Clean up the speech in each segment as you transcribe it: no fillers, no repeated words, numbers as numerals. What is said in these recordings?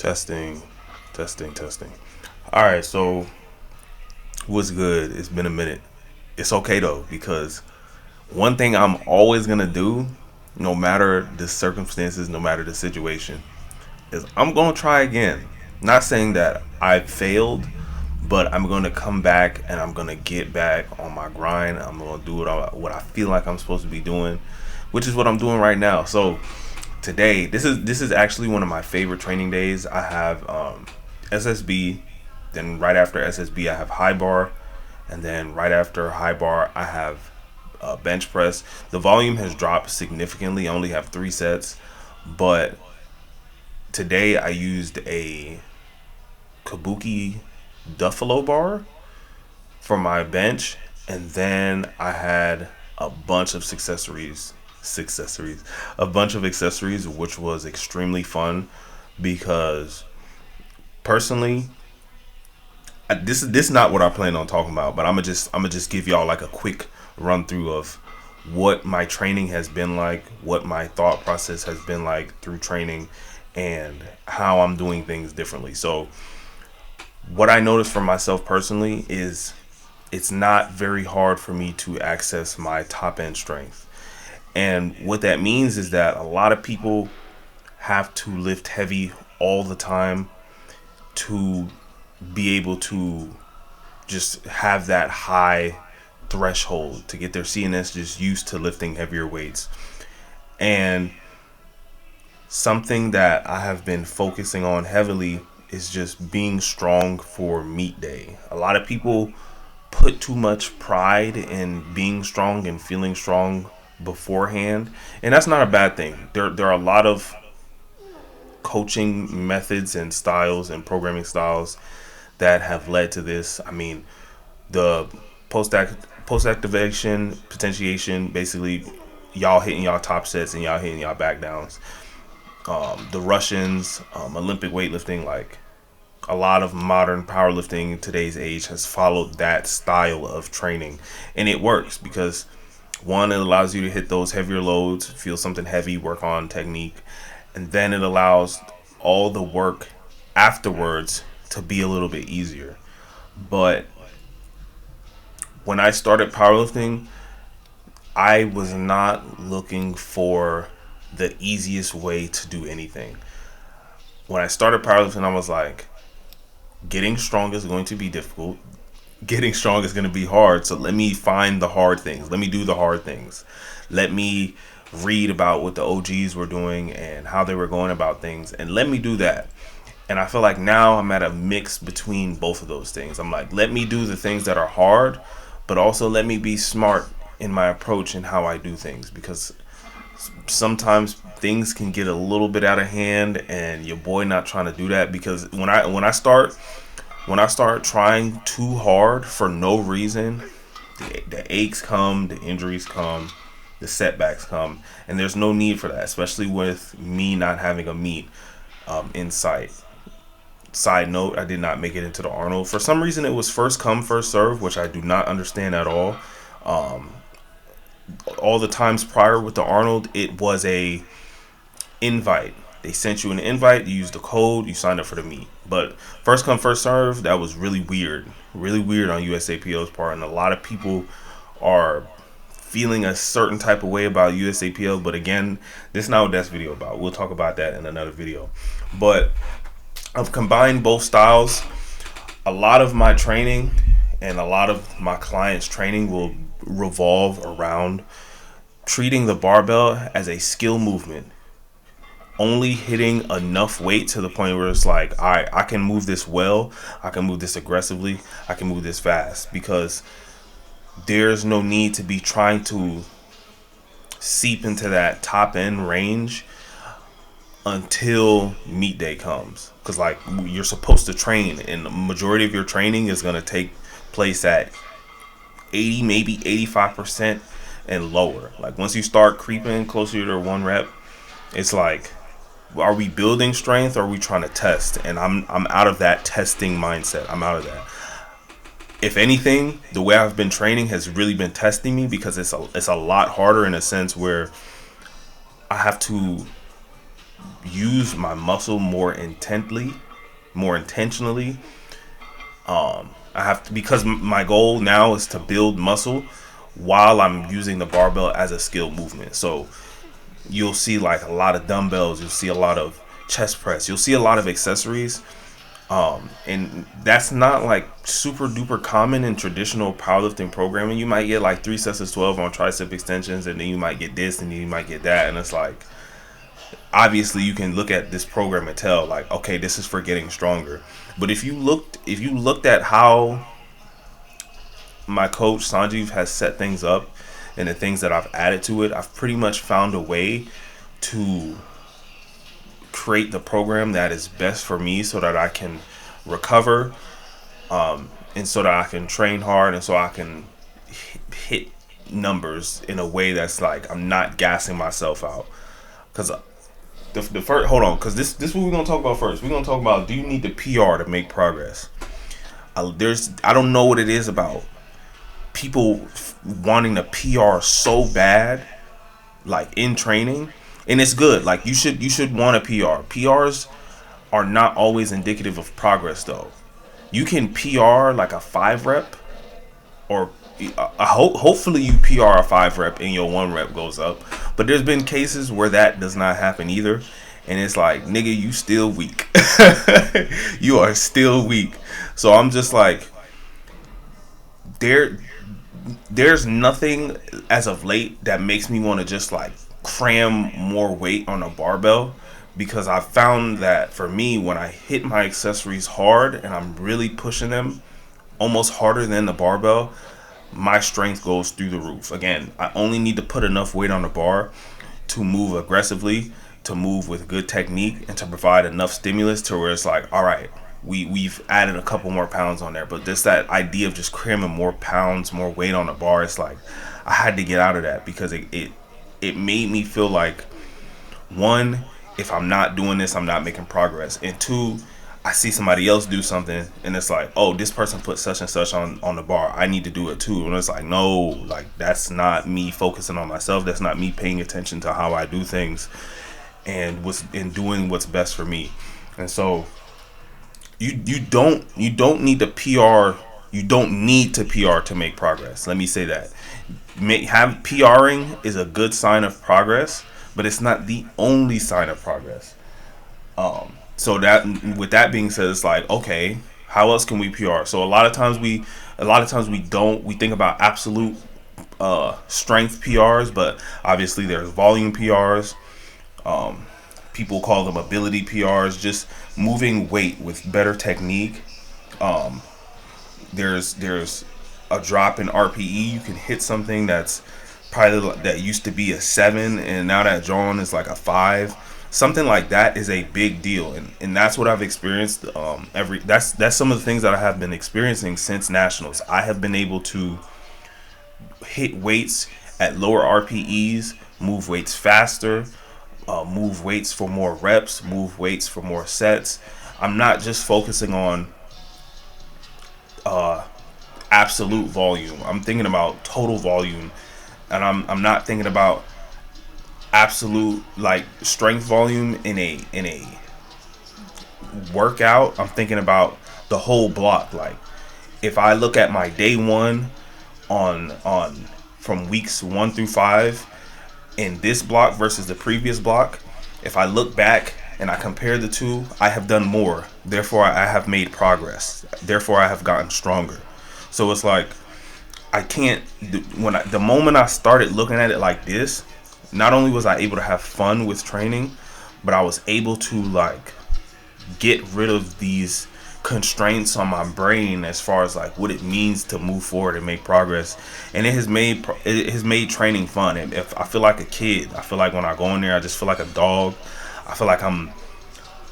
Testing, testing. All right, so what's good? It's been a minute. It's okay though, because one thing I'm always gonna do, no matter the circumstances, no matter the situation, is I'm gonna try again. Not saying that I failed, but I'm gonna come back and I'm gonna get back on my grind. I'm gonna do what I feel like I'm supposed to be doing, which is what I'm doing right now. So today, this is actually one of my favorite training days. I have SSB, then right after SSB I have high bar, and then right after high bar I have bench press. The volume has dropped significantly. I only have 3 sets, but today I used a Kabuki Duffalo bar for my bench, and then I had a bunch of accessories, a bunch of accessories, which was extremely fun because personally, this is not what I plan on talking about, but I'm gonna just give y'all like a quick run through of what my training has been like, what my thought process has been like through training, and how I'm doing things differently. So what I noticed for myself personally is it's not very hard for me to access my top end strength. And what that means is that a lot of people have to lift heavy all the time to be able to just have that high threshold to get their CNS just used to lifting heavier weights. And something that I have been focusing on heavily is just being strong for meet day. A lot of people put too much pride in being strong and feeling strong beforehand, and that's not a bad thing. There are a lot of coaching methods and styles and programming styles that have led to this. I mean, the post activation potentiation, basically y'all hitting y'all top sets and y'all hitting y'all back downs. The Russians, Olympic weightlifting, like a lot of modern powerlifting in today's age has followed that style of training, and it works because one, it allows you to hit those heavier loads, feel something heavy, work on technique, and then it allows all the work afterwards to be a little bit easier. But when I started powerlifting, I was not looking for the easiest way to do anything. When I started powerlifting, I was like, getting strong is going to be difficult. Getting strong is going to be hard. So let me find the hard things. Let me do the hard things. Let me read about what the OGs were doing and how they were going about things. And let me do that. And I feel like now I'm at a mix between both of those things. I'm like, let me do the things that are hard, but also let me be smart in my approach and how I do things, because sometimes things can get a little bit out of hand and your boy not trying to do that. Because when I start trying too hard for no reason, the aches come, the injuries come, the setbacks come, and there's no need for that, especially with me not having a meet in sight. Side note, I did not make it into the Arnold. For some reason, it was first come, first serve, which I do not understand at all. Um, all the times prior with the Arnold, it was a invite. They sent you an invite, you used the code, you signed up for the meet. But first come, first serve, that was really weird on USAPL's part, and a lot of people are feeling a certain type of way about USAPL. But again, this is not what that's video about. We'll talk about that in another video. But I've combined both styles. A lot of my training and a lot of my clients' training will revolve around treating the barbell as a skill movement, only hitting enough weight to the point where it's like, all right, I can move this well, I can move this aggressively, I can move this fast, because there's no need to be trying to seep into that top end range until meet day comes. Because like, you're supposed to train, and the majority of your training is going to take place at 80, maybe 85% and lower. Like once you start creeping closer to 1 rep, it's like, are we building strength or are we trying to test? And I'm out of that testing mindset. I'm out of that. If anything, the way I've been training has really been testing me, because it's a lot harder in a sense where I have to use my muscle more intentionally. I have to, because my goal now is to build muscle while I'm using the barbell as a skill movement. So you'll see like a lot of dumbbells, you'll see a lot of chest press, you'll see a lot of accessories. And that's not like super duper common in traditional powerlifting programming. You might get like 3 sets of 12 on tricep extensions, and then you might get this, and then you might get that, and it's like, obviously you can look at this program and tell like, okay, this is for getting stronger. But if you looked at how my coach Sanjeev has set things up and the things that I've added to it, I've pretty much found a way to create the program that is best for me so that I can recover, and so that I can train hard, and so I can hit numbers in a way that's like I'm not gassing myself out. Because the first, hold on, because this is what we're gonna talk about first. We're gonna talk about, do you need the PR to make progress? I don't know what it is about people wanting the PR so bad, like in training, and it's good. Like you should want a PR. PRs are not always indicative of progress, though. You can PR like a 5 rep, or hopefully you PR a 5 rep and your 1 rep goes up. But there's been cases where that does not happen either, and it's like, nigga, you still weak. You are still weak. So I'm just like, there's nothing as of late that makes me want to just like cram more weight on a barbell, because I found that for me, when I hit my accessories hard and I'm really pushing them almost harder than the barbell, my strength goes through the roof. Again, I only need to put enough weight on the bar to move aggressively, to move with good technique, and to provide enough stimulus to where it's like, all right, we've added a couple more pounds on there. But just that idea of just cramming more pounds, more weight on the bar, it's like I had to get out of that, because it made me feel like, one, if I'm not doing this, I'm not making progress, and two, I see somebody else do something and it's like, oh, this person put such and such on the bar, I need to do it too. And it's like, no, like that's not me focusing on myself. That's not me paying attention to how I do things and doing what's best for me. And so you don't need to PR. You don't need to PR to make progress. Let me say that. PRing is a good sign of progress, but it's not the only sign of progress. So that, with that being said, it's like, okay, how else can we PR? So a lot of times we think about absolute strength PRs, but obviously there's volume PRs. People call them ability PRs, just moving weight with better technique. There's a drop in RPE. You can hit something that's probably that used to be a 7, and now that John is like a 5. Something like that is a big deal, and that's what I've experienced. That's some of the things that I have been experiencing since nationals. I have been able to hit weights at lower RPEs, move weights faster, move weights for more reps, move weights for more sets. I'm not just focusing on absolute volume. I'm thinking about total volume, and I'm not thinking about absolute like strength volume in a workout. I'm thinking about the whole block. Like, if I look at my day one on from weeks 1 through 5 in this block versus the previous block, if I look back and I compare the two, I have done more. Therefore, I have made progress. Therefore, I have gotten stronger. So it's like, I can't, the moment I started looking at it like this, not only was I able to have fun with training, but I was able to like get rid of these constraints on my brain as far as like what it means to move forward and make progress. And it has made training fun. And if I feel like a kid, I feel like when I go in there, I just feel like a dog. I feel like I'm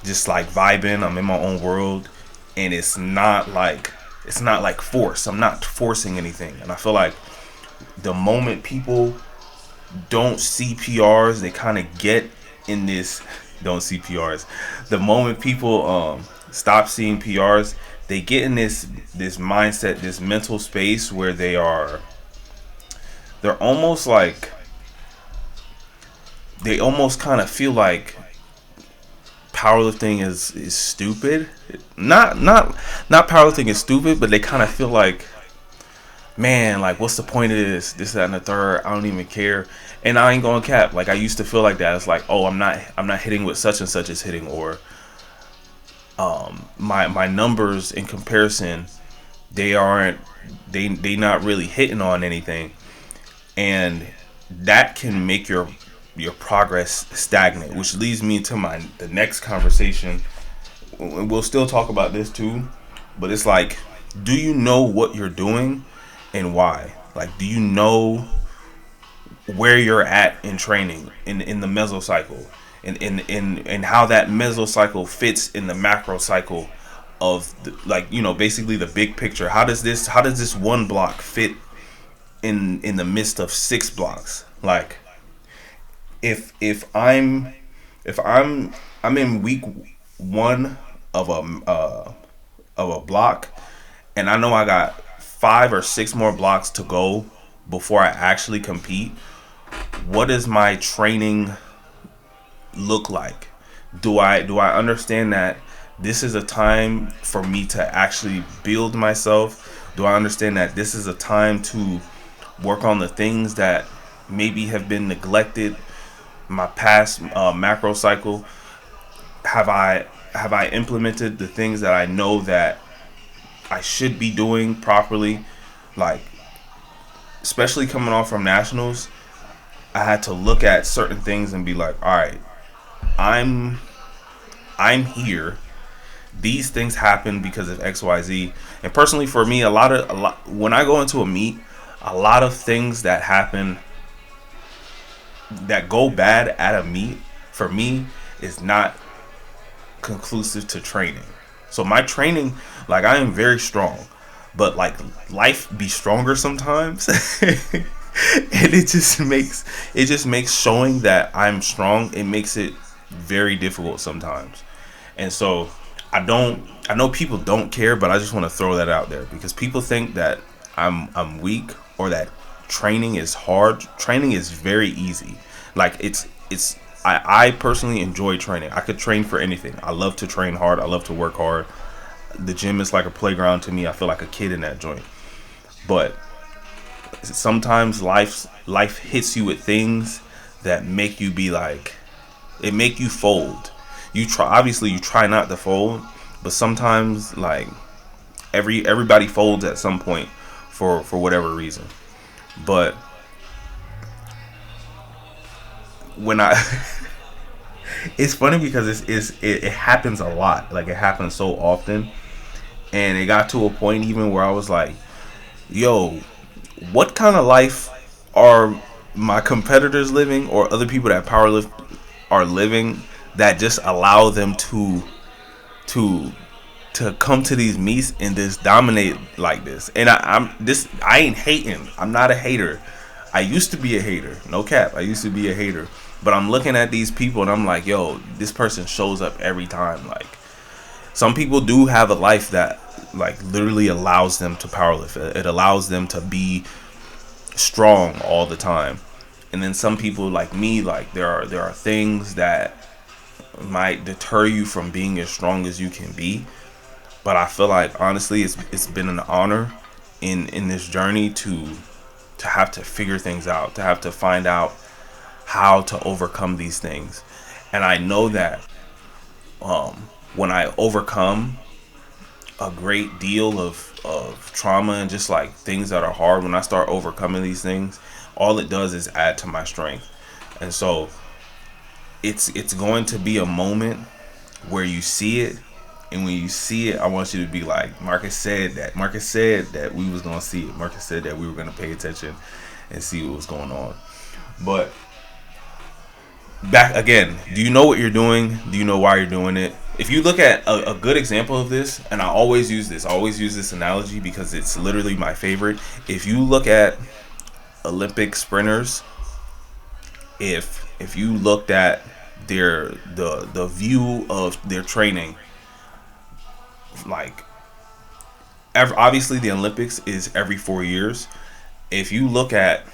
just like vibing. I'm in my own world, and it's not like force. I'm not forcing anything. And I feel like the moment people don't see PRs, they kind of get in this don't see PRs. The moment people stop seeing PRs, they get in this mindset, this mental space where they're almost like, they almost kind of feel like powerlifting is stupid. Not powerlifting is stupid, but they kind of feel like, man, like what's the point of this, that, and the third? I don't even care. And I ain't going cap. Like I used to feel like that. It's like, oh, I'm not hitting what such and such is hitting, or my numbers in comparison, they aren't they not really hitting on anything, and that can make your progress stagnant, which leads me to the next conversation. We'll still talk about this too, but it's like, do you know what you're doing and why? Like, do you know where you're at in training, in the mesocycle, and how that mesocycle fits in the macro cycle of basically the big picture? How does this one block fit in the midst of 6 blocks? Like, if I'm in week 1 of a block, and I know I got 5 or 6 more blocks to go before I actually compete, what does my training look like? Do I understand that this is a time for me to actually build myself? Do I understand that this is a time to work on the things that maybe have been neglected my past macro cycle? Have I implemented the things that I know that I should be doing properly? Like, especially coming off from nationals, I had to look at certain things and be like, all right, I'm here. These things happen because of XYZ. And personally, for me, a lot when I go into a meet, a lot of things that happen that go bad at a meet, for me, is not conclusive to training. So my training, like, I am very strong, but like, life be stronger sometimes. And it just makes showing that I'm strong, it makes it very difficult sometimes. And so I know people don't care, but I just want to throw that out there, because people think that I'm weak, or that training is hard. Training is very easy. Like, I personally enjoy training. I could train for anything. I love to train hard. I love to work hard. The gym is like a playground to me. I feel like a kid in that joint. But sometimes life hits you with things that make you be like, it make you fold. You try not to fold, but sometimes, like, everybody folds at some point for whatever reason. But when I it's funny because it happens a lot. Like, it happens so often, and it got to a point even where I was like, yo, what kind of life are my competitors living, or other people that powerlift are living, that just allow them to come to these meets and just dominate like this? And I ain't hating. I'm not a hater. I used to be a hater. No cap. I used to be a hater. But I'm looking at these people and I'm like, yo, this person shows up every time. Like, some people do have a life that, like, literally allows them to powerlift. It allows them to be strong all the time. And then some people, like me, like, there are things that might deter you from being as strong as you can be. But I feel like, honestly, it's been an honor in this journey to have to figure things out, to have to find out how to overcome these things. And I know that when I overcome a great deal of trauma and just like things that are hard, when I start overcoming these things, all it does is add to my strength. And so it's going to be a moment where you see it, and when you see it, I want you to be like, Marcus said that we was gonna see it. Marcus said that we were gonna pay attention and see what was going on. But back again, do you know what you're doing? Do you know why you're doing it? If you look at a good example of this, and I always use this analogy because it's literally my favorite. If you look at Olympic sprinters, if you looked at the view of their training, like, obviously the Olympics is every 4 years. If you look at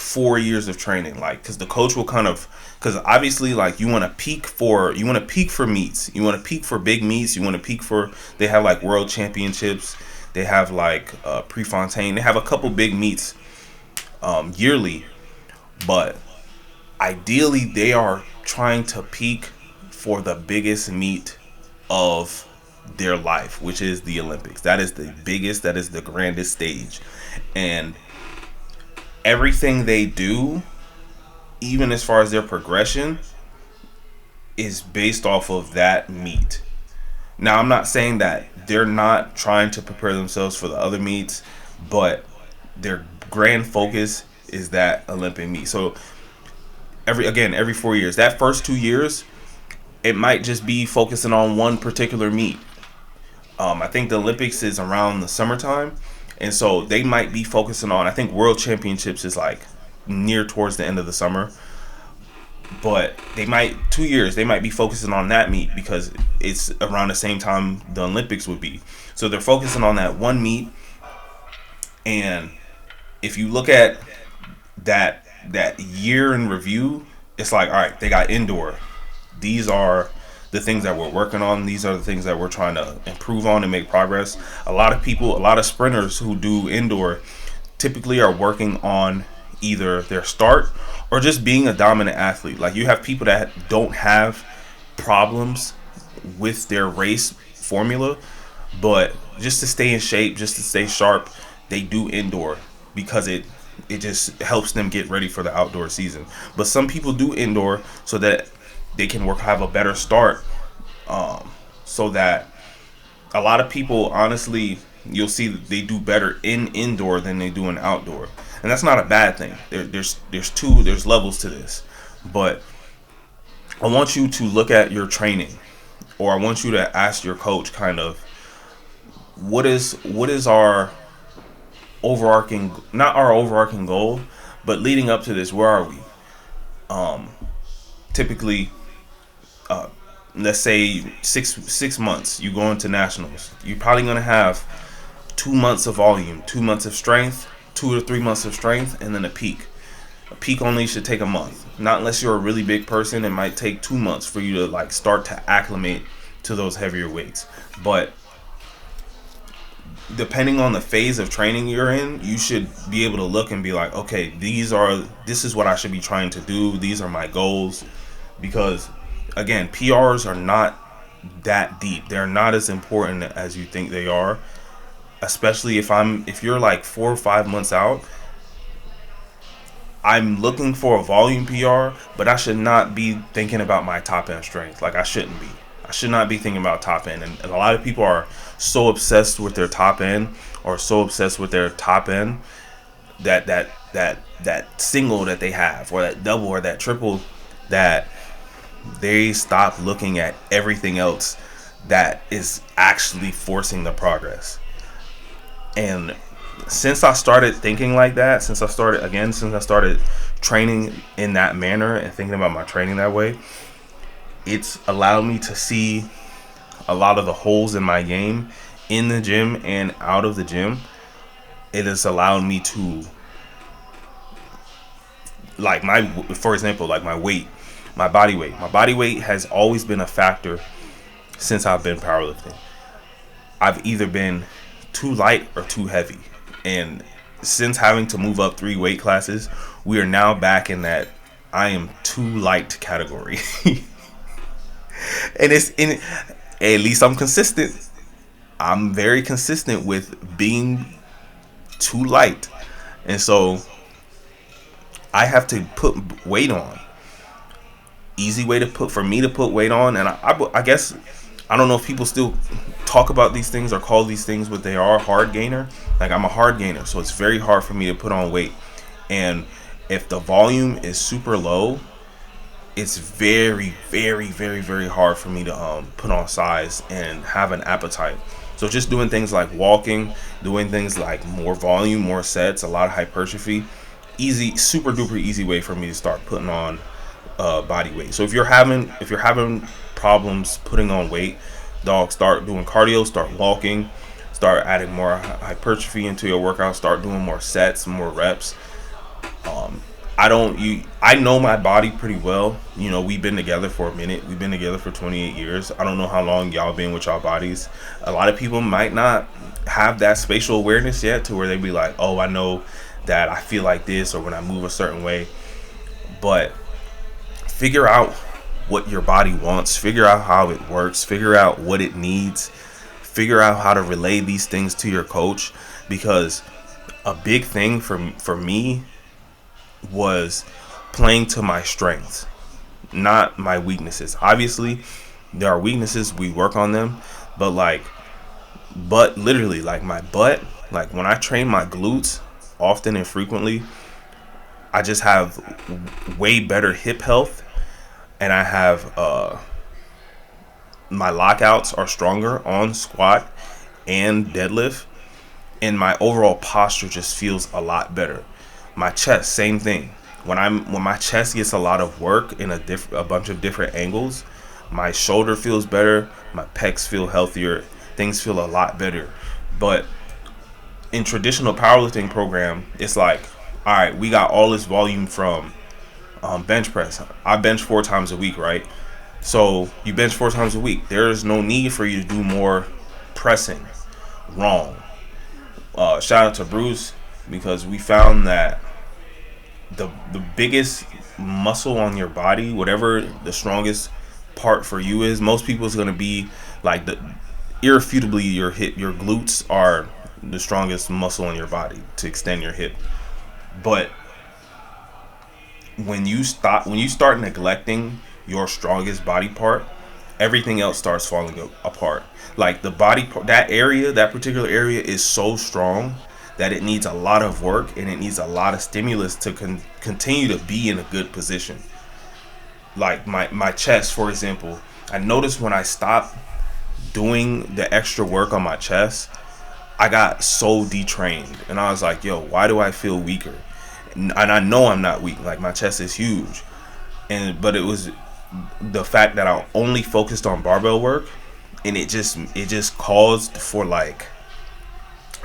4 years of training, like, because the coach will kind of, because obviously, like, you want to peak for meets, you want to peak for big meets, you want to peak for, they have like world championships, they have like Prefontaine, they have a couple big meets yearly, but ideally they are trying to peak for the biggest meet of their life, which is the Olympics. That is the biggest, that is the grandest stage. And everything they do, even as far as their progression, is based off of that meet. Now, I'm not saying that they're not trying to prepare themselves for the other meets, but their grand focus is that Olympic meet. So every 4 years, that first 2 years, it might just be focusing on one particular meet. I think the Olympics is around the summertime, and so they might be focusing on. I think World Championships is like near towards the end of the summer, but 2 years they might be focusing on that meet because it's around the same time the Olympics would be. So they're focusing on that one meet, and if you look at that year in review, it's like, all right, they got indoor. These are the things that we're working on. These are the things that we're trying to improve on and make progress. A lot of sprinters who do indoor typically are working on either their start or just being a dominant athlete. Like, you have people that don't have problems with their race formula, but just to stay in shape, just to stay sharp, they do indoor because it just helps them get ready for the outdoor season. But some people do indoor so that they can have a better start, so that a lot of people, honestly, you'll see that they do better in indoor than they do in outdoor, and that's not a bad thing. There's levels to this, but I want you to look at your training, or I want you to ask your coach kind of what is our overarching, not our overarching goal, but leading up to this, where are we? Typically, let's say 6 months, you go into nationals. You're probably going to have 2 months of volume, 2 months of strength, 2 to 3 months of strength, and then a peak. A peak only should take a month. Not unless you're a really big person, it might take 2 months for you to like start to acclimate to those heavier weights. But depending on the phase of training you're in, you should be able to look and be like, okay, this is what I should be trying to do. These are my goals. Because again, PRs are not that deep. They're not as important as you think they are. Especially if you're like 4 or 5 months out, I'm looking for a volume PR, but I should not be thinking about my top end strength. Like, I shouldn't be. I should not be thinking about top end. And a lot of people are so obsessed with their top end, or so obsessed with their top end, that single that they have, or that double or that triple, that they stop looking at everything else that is actually forcing the progress. And since I started thinking like that, since I started training in that manner and thinking about my training that way, it's allowed me to see a lot of the holes in my game in the gym and out of the gym. It has allowed me to, like, for example, like my weight, my body weight. My body weight has always been a factor since I've been powerlifting. I've either been too light or too heavy. And since having to move up 3 weight classes, we are now back in that I am too light category. And at least I'm consistent. I'm very consistent with being too light. And so I have to put weight on. Easy way for me to put weight on. And I guess, I don't know if people still talk about these things or call these things what they are, hard gainer. Like, I'm a hard gainer, so it's very hard for me to put on weight. And if the volume is super low, it's very, very, very, very hard for me to put on size and have an appetite. So just doing things like walking, doing things like more volume, more sets, a lot of hypertrophy, easy, super duper easy way for me to start putting on body weight. So if you're having problems putting on weight, dog, start doing cardio, start walking, start adding more hypertrophy into your workout, start doing more sets, more reps. I know my body pretty well. You know, we've been together for a minute. We've been together for 28 years. I don't know how long y'all been with y'all bodies. A lot of people might not have that spatial awareness yet to where they be like, oh, I know that I feel like this or when I move a certain way. But figure out what your body wants, figure out how it works, figure out what it needs, figure out how to relay these things to your coach, because a big thing for me was playing to my strengths, not my weaknesses. Obviously, there are weaknesses, we work on them, but literally, like my butt, like when I train my glutes often and frequently, I just have way better hip health, and I have my lockouts are stronger on squat and deadlift, and my overall posture just feels a lot better. My chest, same thing. When my chest gets a lot of work in a bunch of different angles, my shoulder feels better, my pecs feel healthier, things feel a lot better. But in traditional powerlifting program, it's like, all right, we got all this volume from bench press. I bench 4 times a week, right? So you bench 4 times a week. There is no need for you to do more pressing. Wrong. Shout out to Bruce, because we found that the biggest muscle on your body, whatever the strongest part for you is, most people is going to be like irrefutably your hip, your glutes are the strongest muscle in your body to extend your hip. But when you start neglecting your strongest body part, everything else starts falling apart. Like the body part, that particular area is so strong that it needs a lot of work and it needs a lot of stimulus to continue to be in a good position. Like my chest, for example, I noticed when I stopped doing the extra work on my chest, I got so detrained, and I was like, yo, why do I feel weaker? And I know I'm not weak. Like my chest is huge, but it was the fact that I only focused on barbell work, and it just caused for like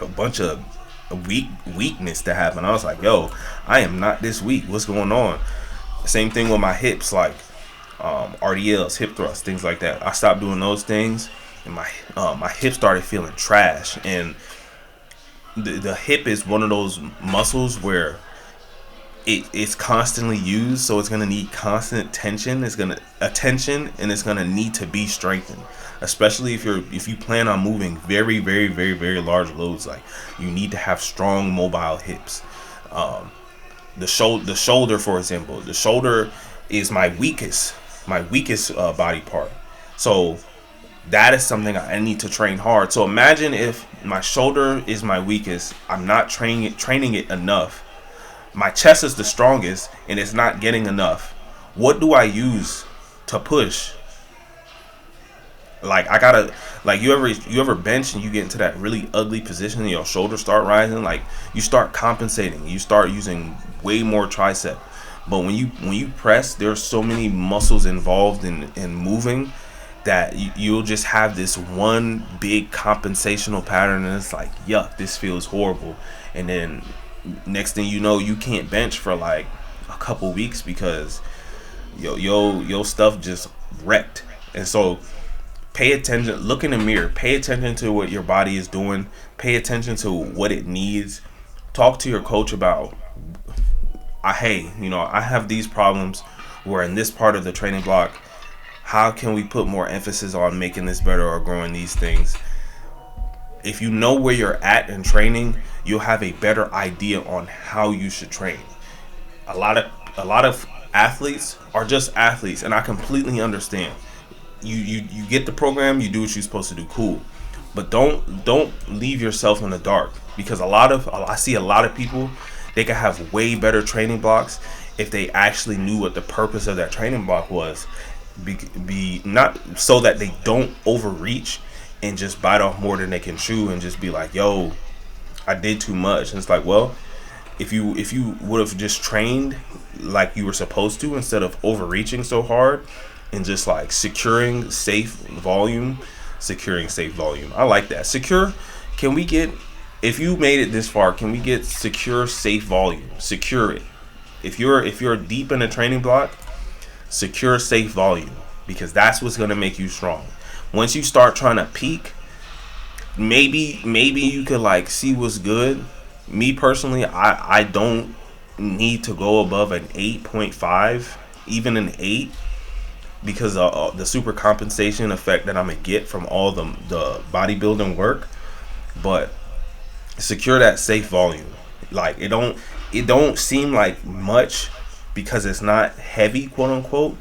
a bunch of weakness to happen. I was like, yo, I am not this weak. What's going on? Same thing with my hips, like RDLs, hip thrusts, things like that. I stopped doing those things, and my hips started feeling trash. And the hip is one of those muscles where it's constantly used, so it's gonna need constant attention, and it's gonna need to be strengthened. Especially if you plan on moving very, very, very, very large loads, like you need to have strong mobile hips. The shoulder, for example, the shoulder is my weakest body part. So that is something I need to train hard. So imagine if my shoulder is my weakest, I'm not training it enough. My chest is the strongest and it's not getting enough. What do I use to push? Like I gotta, like you ever bench and you get into that really ugly position and your shoulders start rising, like you start compensating, you start using way more tricep. But when you press, there's so many muscles involved in moving that you'll just have this one big compensational pattern, and it's like, yuck, this feels horrible. And then next thing you know, you can't bench for like a couple weeks because your stuff just wrecked. And so pay attention, look in the mirror, pay attention to what your body is doing, pay attention to what it needs. Talk to your coach about, hey, I have these problems where in this part of the training block, how can we put more emphasis on making this better or growing these things? If you know where you're at in training, you'll have a better idea on how you should train. A lot of athletes are just athletes, and I completely understand. You get the program, you do what you're supposed to do, cool. But don't leave yourself in the dark, because I see a lot of people, they could have way better training blocks if they actually knew what the purpose of that training block was. Be not so that they don't overreach and just bite off more than they can chew and just be like, yo, I did too much. And it's like, well, if you would have just trained like you were supposed to, instead of overreaching so hard and just like securing safe volume. I like that. Secure. Can we get, if you made it this far, can we get secure safe volume? Secure it. if you're deep in a training block, secure safe volume, because that's what's gonna make you strong. Once you start trying to peak, maybe you could like see what's good. Me personally, I don't need to go above an 8.5, even an 8, because the super compensation effect that I'm gonna get from all the bodybuilding work. But secure that safe volume. Like it don't seem like much because it's not heavy, quote unquote,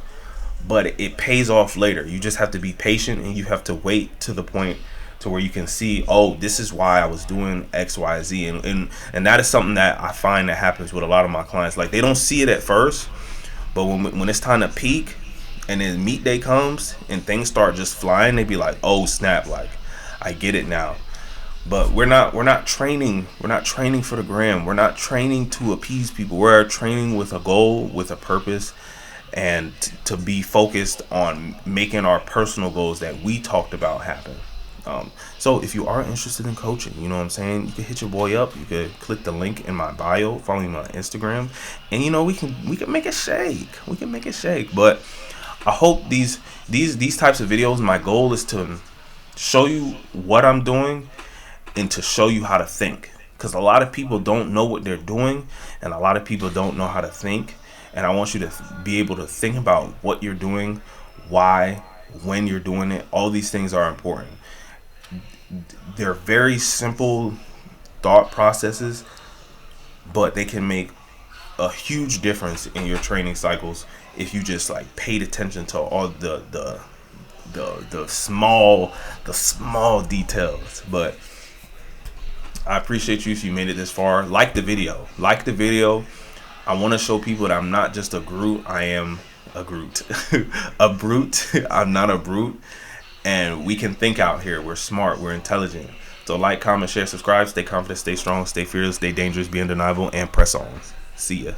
but it pays off later. You just have to be patient, and you have to wait to the point to where you can see, oh, this is why I was doing XYZ. And that is something that I find that happens with a lot of my clients. Like, they don't see it at first, but when it's time to peak and then meet day comes and things start just flying, they be like, oh snap, like I get it now. But we're not training for the gram. We're not training to appease people. We're training with a goal, with a purpose, and to be focused on making our personal goals that we talked about happen. So if you are interested in coaching, you know what I'm saying, you can hit your boy up. You could click the link in my bio, follow me on Instagram, and we can make it shake. We can make it shake. But I hope these types of videos, my goal is to show you what I'm doing and to show you how to think, because a lot of people don't know what they're doing, and a lot of people don't know how to think. And I want you to be able to think about what you're doing, why, when you're doing it. All these things are important. They're very simple thought processes, but they can make a huge difference in your training cycles if you just like paid attention to all the small details. But I appreciate you if you made it this far. Like the video. I want to show people that I'm not just a Groot. I am a Groot. A brute. I'm not a brute. And we can think out here. We're smart. We're intelligent. So like, comment, share, subscribe. Stay confident, stay strong, stay fearless, stay dangerous, be undeniable, and press on. See ya.